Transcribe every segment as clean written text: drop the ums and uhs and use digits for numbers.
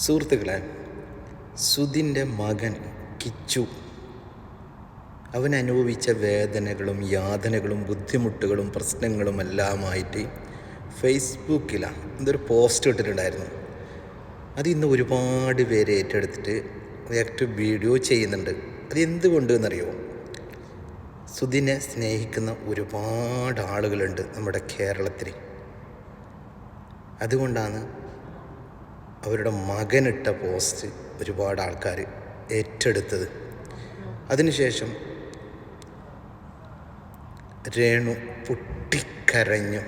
സുഹൃത്തുക്കളെ, സുധിൻ്റെ മകൻ കിച്ചു അവൻ അനുഭവിച്ച വേദനകളും യാതനകളും ബുദ്ധിമുട്ടുകളും പ്രശ്നങ്ങളും എല്ലാമായിട്ട് ഫേസ്ബുക്കിലാണ് എന്തൊരു പോസ്റ്റ് ഇട്ടിട്ടുണ്ടായിരുന്നു. അത് ഇന്ന് ഒരുപാട് പേര് ഏറ്റെടുത്തിട്ട് റിയാക്ട് വീഡിയോ ചെയ്യുന്നുണ്ട്. അത് എന്തുകൊണ്ട് എന്നറിയോ? സുധിനെ സ്നേഹിക്കുന്ന ഒരുപാട് ആളുകളുണ്ട് നമ്മുടെ കേരളത്തിൽ. അതുകൊണ്ടാണ് അവരുടെ മകനിട്ട പോസ്റ്റ് ഒരുപാട് ആൾക്കാർ ഏറ്റെടുത്തത്. അതിനുശേഷം രേണു പൊട്ടിക്കരഞ്ഞു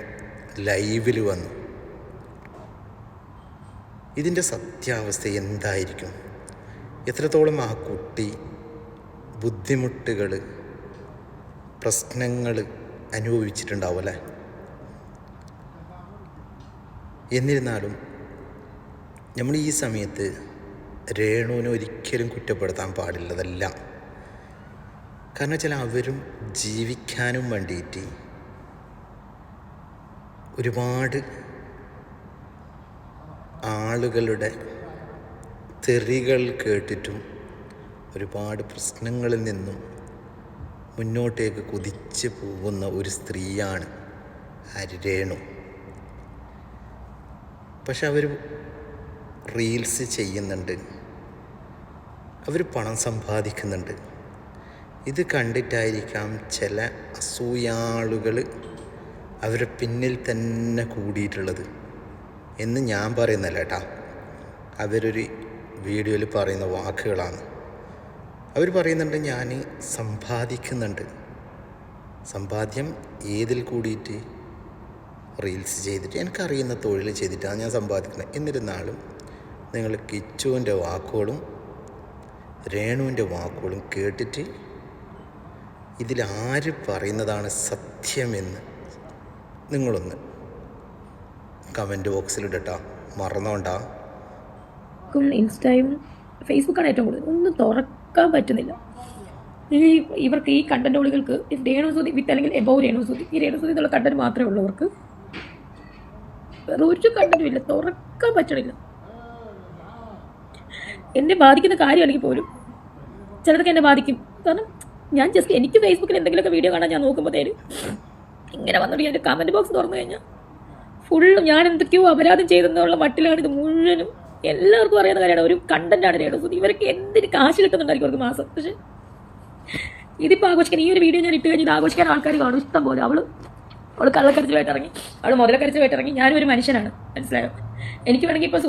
ലൈവിൽ വന്നു. ഇതിൻ്റെ സത്യാവസ്ഥ എന്തായിരിക്കും? എത്രത്തോളം ആ കുട്ടി ബുദ്ധിമുട്ടുകൾ, പ്രശ്നങ്ങൾ അനുഭവിച്ചിട്ടുണ്ടാവും അല്ലേ? എന്നിരുന്നാലും നമ്മൾ ഈ സമയത്ത് രേണുവിനെ ഒരിക്കലും കുറ്റപ്പെടുത്താൻ പാടില്ലതല്ല. കാരണം വെച്ചാൽ അവരും ജീവിക്കാനും വേണ്ടിയിട്ട് ഒരുപാട് ആളുകളുടെ തെറികൾ കേട്ടിട്ടും ഒരുപാട് പ്രശ്നങ്ങളിൽ നിന്നും മുന്നോട്ടേക്ക് കുതിച്ച് പോകുന്ന ഒരു സ്ത്രീയാണ് രേണു. പക്ഷെ അവർ റീൽസ് ചെയ്യുന്നുണ്ട്, അവർ പണം സമ്പാദിക്കുന്നുണ്ട്. ഇത് കണ്ടിട്ടായിരിക്കാം ചില അസൂയാളുകൾ അവരുടെ പിന്നിൽ തന്നെ കൂടിയിട്ടുള്ളത് എന്ന് ഞാൻ പറയുന്നല്ല കേട്ടോ. അവരൊരു വീഡിയോയിൽ പറയുന്ന വാക്കുകളാണ്. അവർ പറയുന്നുണ്ട്, ഞാൻ സമ്പാദിക്കുന്നുണ്ട്. സമ്പാദ്യം ഏതിൽ കൂടിയിട്ട്? റീൽസ് ചെയ്തിട്ട്, എനിക്കറിയുന്ന തൊഴിൽ ചെയ്തിട്ടാണ് ഞാൻ സമ്പാദിക്കുന്നത്. എന്നിരുന്നാലും നിങ്ങൾ കിച്ചുവിൻ്റെ വാക്കുകളും രേണുവിൻ്റെ വാക്കുകളും കേട്ടിട്ട് ഇതിലാര് പറയുന്നതാണ് സത്യമെന്ന് നിങ്ങളൊന്ന് കമൻറ്റ് ബോക്സിലിടട്ടാ, മറന്നോണ്ടാ. ഇൻസ്റ്റയും ഫേസ്ബുക്കാണ് ഏറ്റവും കൂടുതൽ. ഒന്നും തുറക്കാൻ പറ്റുന്നില്ല. ഇവർക്ക് ഈ കണ്ടന്റ് ഒളികൾക്ക് രേണുസുതി വിത്ത് അല്ലെങ്കിൽ എബോവ് രേണുസുതി, ഈ രേണുസുതി എന്നുള്ള കണ്ടന്റ് മാത്രമേ ഉള്ളവർക്ക്. വേറെ ഒരു കണ്ടന്റും ഇല്ല, തുറക്കാൻ പറ്റണില്ല. എന്നെ ബാധിക്കുന്ന കാര്യമാണെങ്കിൽ പോലും ചിലതൊക്കെ എന്നെ ബാധിക്കും. കാരണം ഞാൻ ജസ്റ്റ് എനിക്ക് ഫേസ്ബുക്കിൽ എന്തെങ്കിലുമൊക്കെ വീഡിയോ കാണാൻ ഞാൻ നോക്കുമ്പോഴത്തേന് ഇങ്ങനെ വന്നിട്ട് എൻ്റെ കമൻറ്റ് ബോക്സ് തുറന്നു കഴിഞ്ഞാൽ ഫുള്ളും ഞാൻ എന്തൊക്കെയോ അപരാധം ചെയ്തെന്നുള്ള മട്ടിലാണ് ഇത് മുഴുവനും. എല്ലാവർക്കും അറിയാവുന്ന കാര്യമാണ്, ഒരു കണ്ടന്റാണ് രേണുസുതി. ഇവർക്ക് എന്തിന് കാശ് കിട്ടുന്നുണ്ടായിരിക്കും അവർക്ക് മാസം. പക്ഷേ ഇതിപ്പോൾ ആഘോഷിക്കാൻ, ഈ ഒരു വീഡിയോ ഞാൻ ഇട്ട് കഴിഞ്ഞ് ഇത് ആഘോഷിക്കാൻ ആൾക്കാർ കാണും ഇഷ്ടം പോലെ. അവൾ കള്ളക്കരച്ചിലായിട്ട് ഇറങ്ങി, അവൾ മുതലക്കരച്ചിലായിട്ട് ഇറങ്ങി. ഞാനും ഒരു മനുഷ്യനാണ്, മനസ്സിലായോ? എനിക്ക് വേണമെങ്കിൽ ഇപ്പോൾ